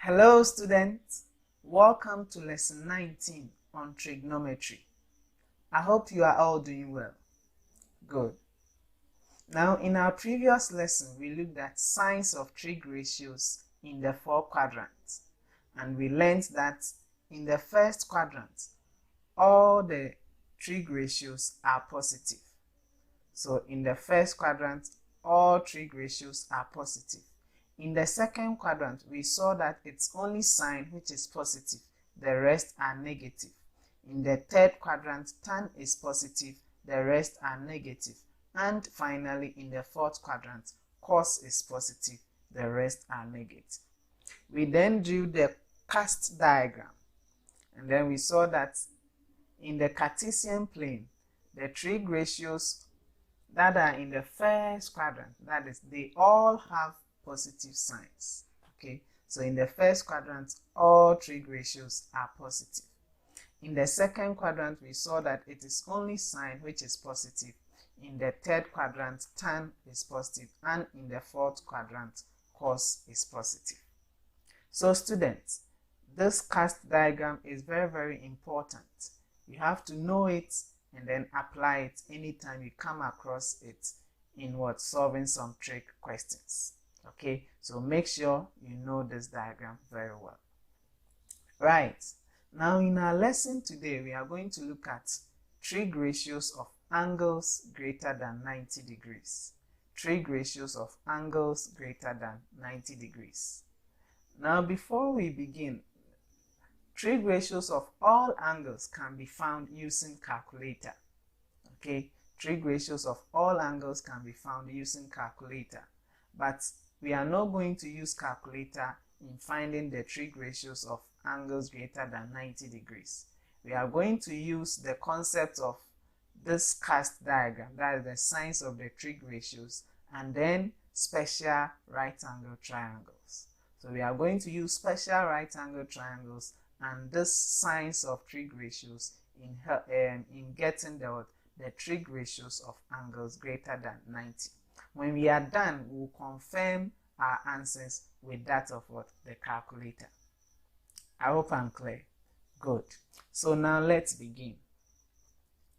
Hello students, welcome to lesson 19 on trigonometry. I hope you are all doing well. Good. Now in our previous lesson we looked at signs of trig ratios in the four quadrants, and we learned that in the first quadrant all the trig ratios are positive. So in the first quadrant all trig ratios are positive. In the second quadrant, we saw that it's only sign which is positive, the rest are negative. In the third quadrant, tan is positive, the rest are negative. And finally, in the fourth quadrant, cos is positive, the rest are negative. We then drew the cast diagram, and then we saw that in the Cartesian plane, the trig ratios that are in the first quadrant, that is, they all have positive signs. Okay, so in the first quadrant all trig ratios are positive. In the second quadrant we saw that it is only sine which is positive. In the third quadrant tan is positive, and in the fourth quadrant cos is positive. So students, this cast diagram is very important. You have to know it and then apply it anytime you come across it in solving some trig questions. Okay, so make sure you know this diagram very well. Right, now in our lesson today we are going to look at trig ratios of angles greater than 90 degrees. Trig ratios of angles greater than 90 degrees. Now before we begin, trig ratios of all angles can be found using calculator. Okay, trig ratios of all angles can be found using calculator, but we are not going to use calculator in finding the trig ratios of angles greater than 90 degrees. We are going to use the concept of this cast diagram, that is the signs of the trig ratios, and then special right angle triangles. So we are going to use special right angle triangles and this signs of trig ratios in getting the trig ratios of angles greater than 90. When we are done, we'll confirm our answers with that of the calculator. I hope I'm clear. Good. So now let's begin.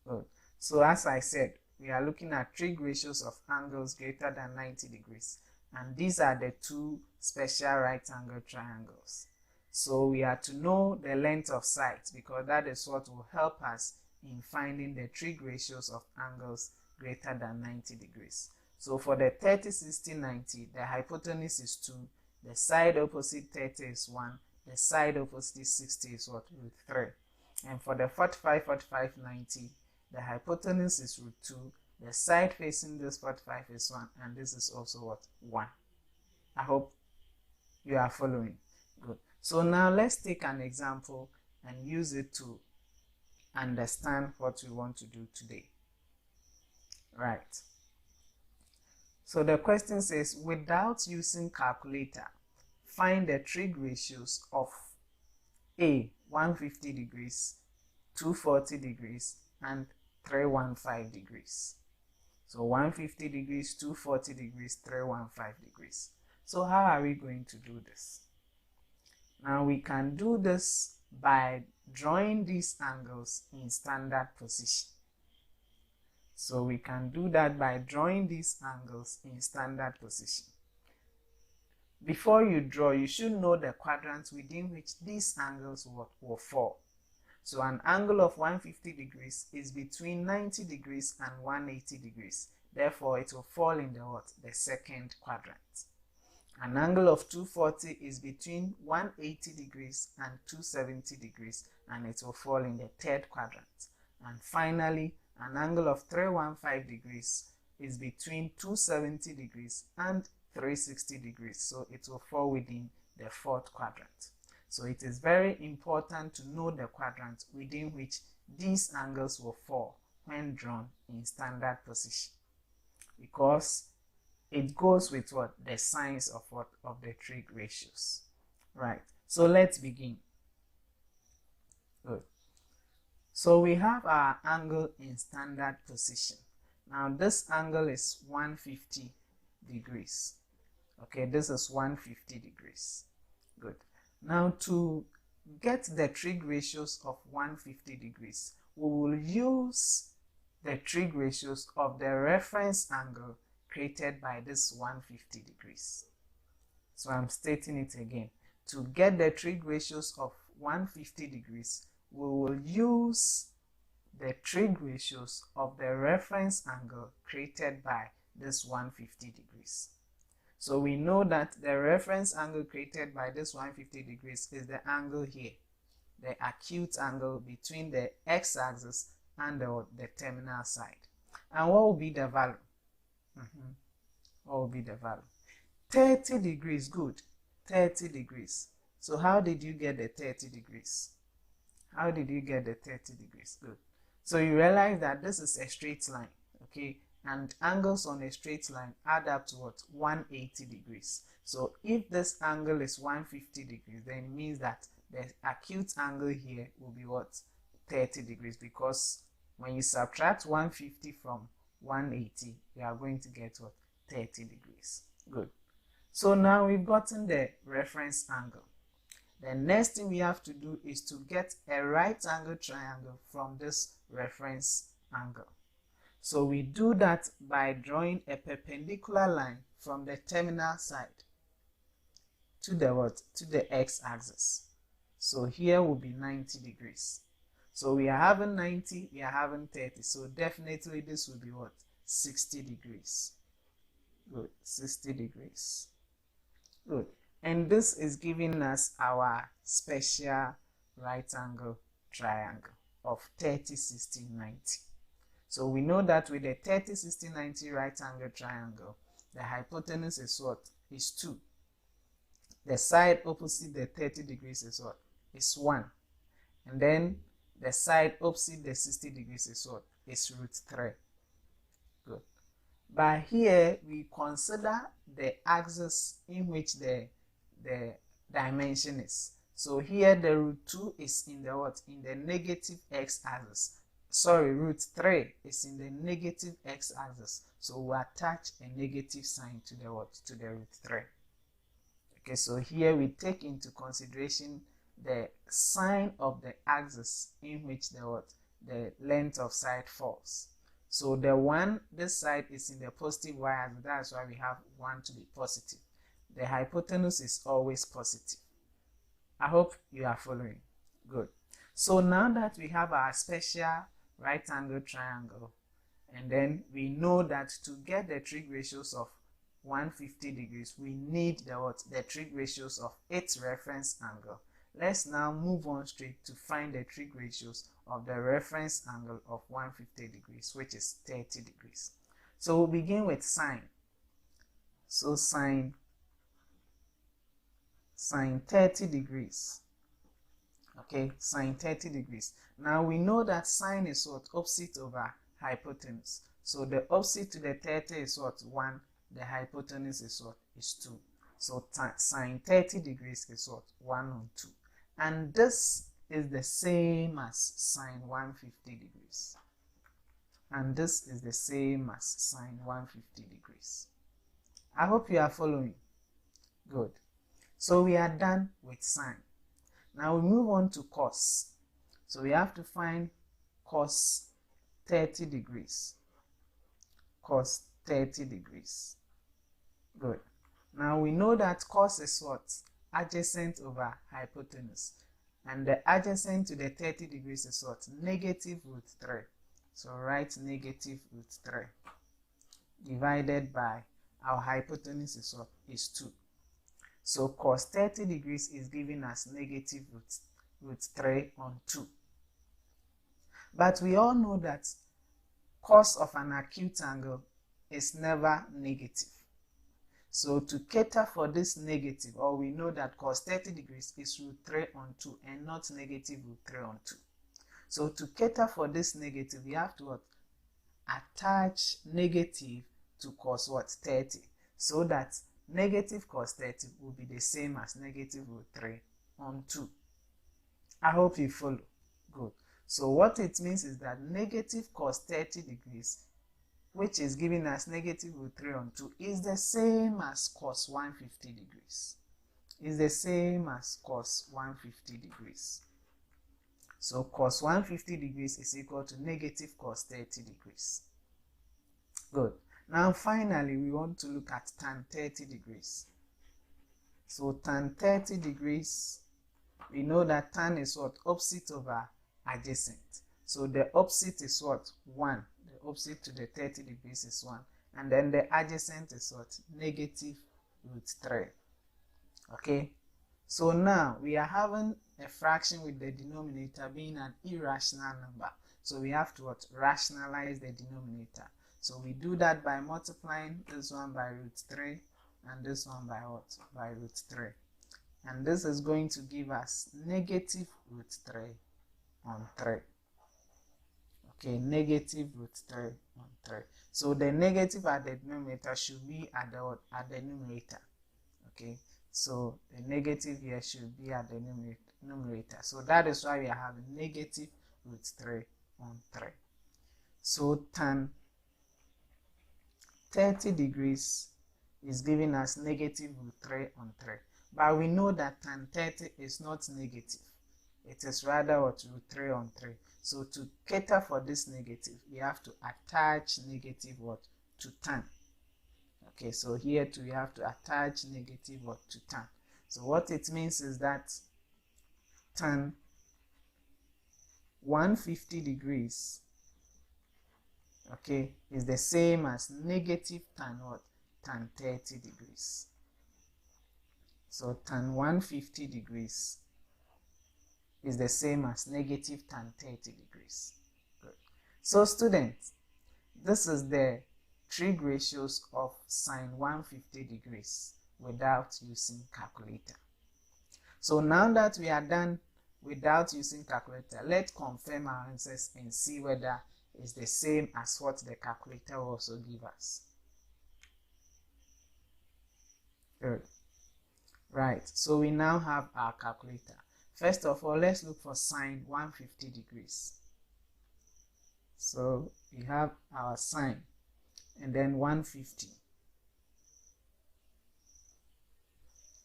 Good. So as I said, we are looking at trig ratios of angles greater than 90 degrees. And these are the two special right angle triangles. So we are to know the length of sides because that is what will help us in finding the trig ratios of angles greater than 90 degrees. So for the 30, 60, 90, the hypotenuse is 2, the side opposite 30 is 1, the side opposite 60 is root 3. And for the 45, 45, 90, the hypotenuse is root 2, the side facing this 45 is 1, and this is also 1. I hope you are following. Good. So now let's take an example and use it to understand what we want to do today. Right. So the question says, without using calculator, find the trig ratios of A, 150 degrees, 240 degrees, and 315 degrees. So 150 degrees, 240 degrees, 315 degrees. So how are we going to do this? Now we can do this by drawing these angles in standard position. So we can do that by drawing these angles in standard position. Before you draw, you should know the quadrants within which these angles will fall. So an angle of 150 degrees is between 90 degrees and 180 degrees. Therefore, it will fall in the second quadrant. An angle of 240 is between 180 degrees and 270 degrees, and it will fall in the third quadrant. And finally, an angle of 315 degrees is between 270 degrees and 360 degrees, so it will fall within the fourth quadrant. So it is very important to know the quadrant within which these angles will fall when drawn in standard position, because it goes with the signs of the trig ratios. Right. So let's begin. Good. So we have our angle in standard position. Now this angle is 150 degrees. Okay, this is 150 degrees. Good. Now, to get the trig ratios of 150 degrees, we will use the trig ratios of the reference angle created by this 150 degrees. So I'm stating it again. To get the trig ratios of 150 degrees, we will use the trig ratios of the reference angle created by this 150 degrees. So we know that the reference angle created by this 150 degrees is the angle here, the acute angle between the x-axis and the terminal side. And what will be the value? What will be the value? 30 degrees, good, 30 degrees. So how did you get the 30 degrees? How did you get the 30 degrees? Good. So you realize that this is a straight line, okay? And angles on a straight line add up to what? 180 degrees. So if this angle is 150 degrees, then it means that the acute angle here will be what? 30 degrees, because when you subtract 150 from 180, you are going to get what? 30 degrees. Good. So now we've gotten the reference angle. The next thing we have to do is to get a right angle triangle from this reference angle. So we do that by drawing a perpendicular line from the terminal side to the what? To the x-axis. So here will be 90 degrees. So we are having 90, we are having 30. So definitely this will be what? 60 degrees. Good, 60 degrees. Good. And this is giving us our special right angle triangle of 30, 60, 90. So we know that with the 30, 60, 90 right angle triangle, the hypotenuse is what? Is 2. The side opposite the 30 degrees is what? Is 1. And then the side opposite the 60 degrees is what? Is √3. Good. But here we consider the axis in which the dimension is. So here the √2 is in the what? In the negative x-axis. Sorry, √3 is in the negative x-axis. So we attach a negative sign to the what? To the √3. Okay, so here we take into consideration the sign of the axis in which the what? The length of side falls. So the one, this side is in the positive y-axis. That's why we have 1 to be positive. The hypotenuse is always positive. I hope you are following. Good. So now that we have our special right angle triangle, and then we know that to get the trig ratios of 150 degrees, we need the what? The trig ratios of its reference angle. Let's now move on straight to find the trig ratios of the reference angle of 150 degrees, which is 30 degrees. So we'll begin with sine. So sine 30 degrees. Okay, sine 30 degrees. Now we know that sine is what? Opposite over hypotenuse. So the opposite to the 30 is what? 1. The hypotenuse is what? Is 2. So sine 30 degrees is what? 1 on 2. And this is the same as sine 150 degrees. And this is the same as sine 150 degrees. I hope you are following. Good. So we are done with sine. Now we move on to cos. So we have to find cos 30 degrees. Cos 30 degrees. Good. Now we know that cos is what? Adjacent over hypotenuse. And the adjacent to the 30 degrees is what? Negative √3. So write negative √3 divided by our hypotenuse is what? Is 2. So cos 30 degrees is giving us negative √3 on 2. But we all know that cos of an acute angle is never negative. So to cater for this negative, or we know that cos 30 degrees is √3 on 2 and not negative √3 on 2. So to cater for this negative, we have to what? Attach negative to cos what? 30. So that negative cos 30 will be the same as negative √3 on 2. I hope you follow. Good. So what it means is that negative cos 30 degrees, which is giving us negative √3 on 2, is the same as cos 150 degrees. is the same as cos 150 degrees. So cos 150 degrees is equal to negative cos 30 degrees. Good. Now finally, we want to look at tan 30 degrees. So tan 30 degrees, we know that tan is what? Opposite over adjacent. So the opposite is what? 1. The opposite to the 30 degrees is 1. And then the adjacent is what? Negative root 3. Okay? So now we are having a fraction with the denominator being an irrational number. So we have to what? Rationalize the denominator. So we do that by multiplying this one by root 3 and this one by what? By root 3. And this is going to give us negative root 3 on 3. Okay, negative root 3 on 3. So the negative at the denominator should be at the numerator. Okay, so the negative here should be at the numerator. So that is why we are having negative root 3 on 3. So tan 30 degrees is giving us negative root 3 on 3. But we know that tan 30 is not negative. It is rather what? Root 3 on 3. So to cater for this negative, we have to attach negative what? To tan. Okay, so here too we have to attach negative what? To tan. So what it means is that tan 150 degrees, okay, is the same as negative tan what? Tan 30 degrees. So tan 150 degrees is the same as negative tan 30 degrees. Good. So students, this is the trig ratios of sine 150 degrees without using calculator. So now that we are done without using calculator, let's confirm our answers and see whether it's the same as what the calculator will also give us. Good. Right, so we now have our calculator. First of all, let's look for sine 150 degrees. So we have our sine and then 150.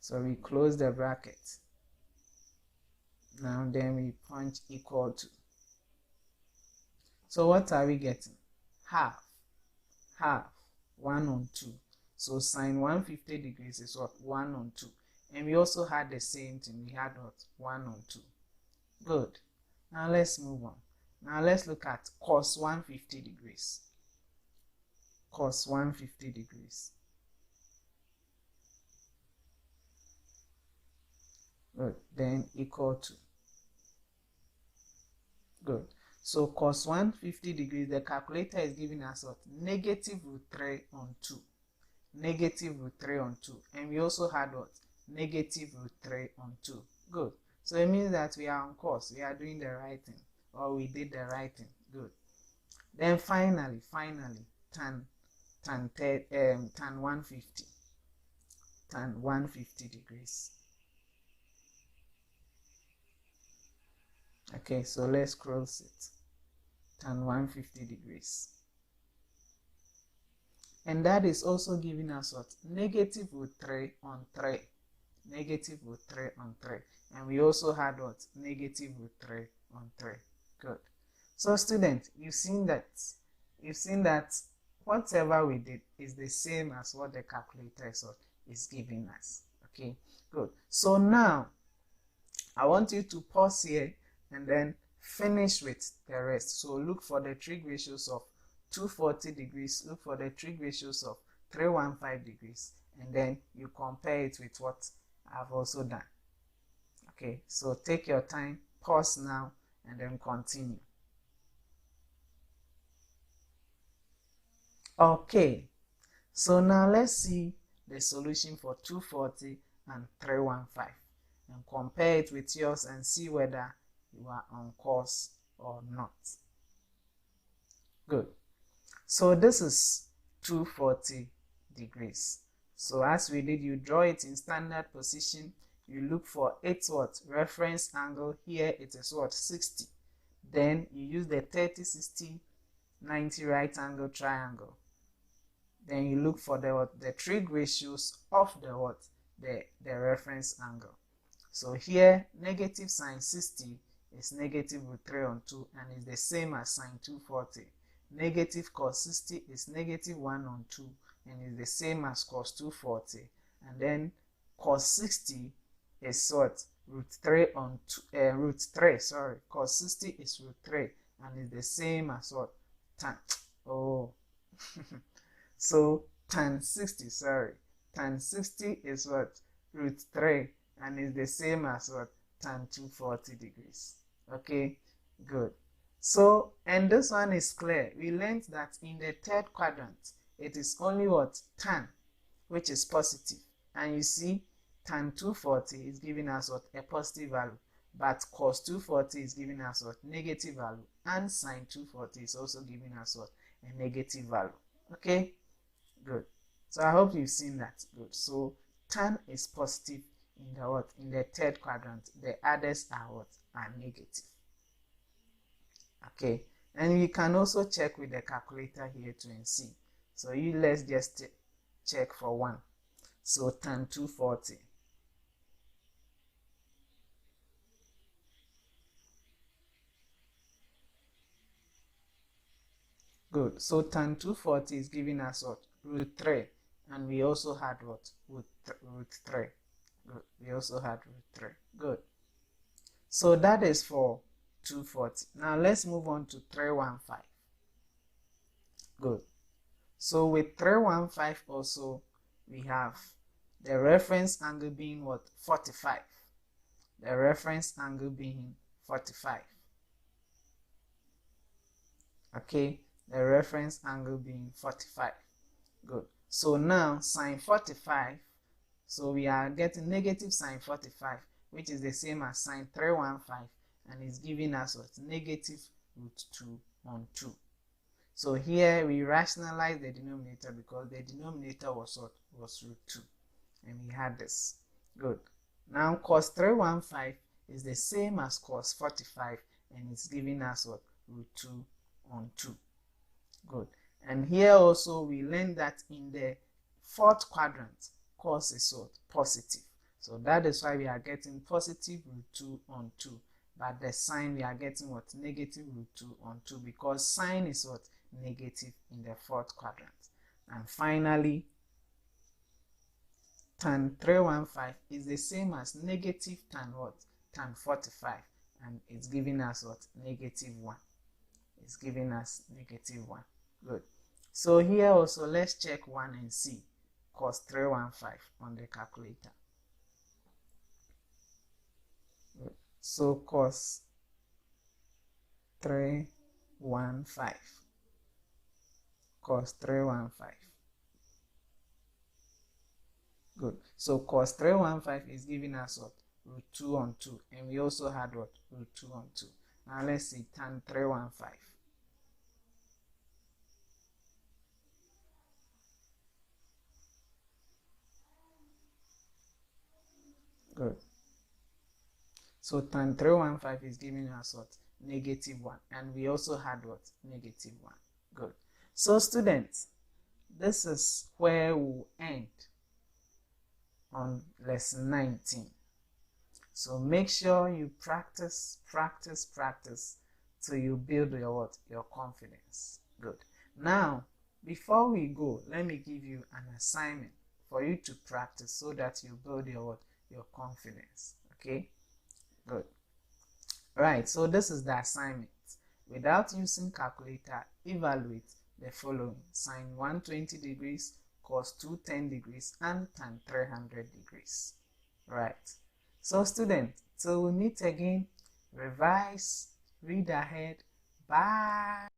So we close the bracket. Now then we punch equal to. So what are we getting? Half. 1 on 2. So sine 150 degrees is what? 1 on 2. And we also had the same thing. We had what? 1 on 2. Good. Now let's move on. Now let's look at cos 150 degrees. Cos 150 degrees. Good. Then equal to. Good. So cos 150 degrees, the calculator is giving us what? Negative root 3 on 2. Negative root 3 on 2. And we also had what? Negative root 3 on 2. Good. So it means that we are on course. We are doing the right thing. Or we did the right thing. Good. Then finally, tan 150. Tan 150 degrees. Okay, so let's cross it. Tan 150 degrees. And that is also giving us what? Negative root 3 on 3. Negative root 3 on 3. And we also had what? Negative root 3 on 3. Good. So students, you've seen that whatever we did is the same as what the calculator is giving us. Okay, good. So now, I want you to pause here and then finish with the rest. So look for the trig ratios of 240 degrees, look for the trig ratios of 315 degrees, and then you compare it with what I've also done. Okay, so take your time, pause now, and then continue. Okay, so now let's see the solution for 240 and 315 and compare it with yours and see whether you are on course or not. Good. So this is 240 degrees. So as we did, you draw it in standard position. You look for its what? Reference angle. Here it is what? 60. Then you use the 30, 60, 90 right angle triangle. Then you look for the trig ratios of the what? the reference angle. So here, negative sine 60 is negative root 3 on 2 and is the same as sine 240. Negative cos 60 is negative 1 on 2 and is the same as cos 240. And then cos 60 is what? Root 3 on 2, root 3, sorry. Cos 60 is root 3 and is the same as what? Tan. Oh. So tan 60, sorry. Tan 60 is what? Root 3 and is the same as what? Tan 240 degrees. Okay, good. So, and this one is clear. We learned that in the third quadrant, it is only what? Tan, which is positive. And you see, tan 240 is giving us what? A positive value. But cos 240 is giving us what? Negative value. And sine 240 is also giving us what? A negative value. Okay, good. So I hope you've seen that. Good. So tan is positive in the what? In the third quadrant. The others are what? Are negative. Okay, and you can also check with the calculator here to and see. So let's just check for 1. So tan 240. Good. So tan 240 is giving us what? Root 3. And we also had what? Root 3. Good. We also had root 3. Good. So that is for 240. Now let's move on to 315. Good. So with 315 also, we have the reference angle being what? 45. The reference angle being 45. Okay, the reference angle being 45. Good. So now sine 45, so we are getting negative sine 45, which is the same as sine 315, and is giving us what? Negative root 2 on 2. So here we rationalize the denominator because the denominator was what? Was root 2. And we had this. Good. Now cos 315 is the same as cos 45 and it's giving us what? Root 2 on 2. Good. And here also we learned that in the fourth quadrant, cos is what? Positive. So that is why we are getting positive root 2 on 2. But the sine we are getting what? Negative root 2 on 2 because sine is what? Negative in the fourth quadrant. And finally, tan 315 is the same as negative tan what? Tan 45. And it's giving us what? Negative 1. It's giving us negative 1. Good. So here also let's check 1 and see cos 315 on the calculator. Good. So cos 315. Cos 315. Good. So cos 315 is giving us what? Root 2 on 2. And we also had what? Root 2 on 2. Now let's see tan 315. Good. So tan 315 is giving us what? Negative 1. And we also had what? Negative 1. Good. So students, this is where we'll end on lesson 19. So make sure you practice till you build your what? Your confidence. Good. Now, before we go, let me give you an assignment for you to practice so that you build your what? Your confidence. Okay? Good. Right, so this is the assignment. Without using calculator, evaluate the following: sine 120 degrees, cos 210 degrees, and tan 300 degrees. Right. So students, till we meet again, revise, read ahead. Bye.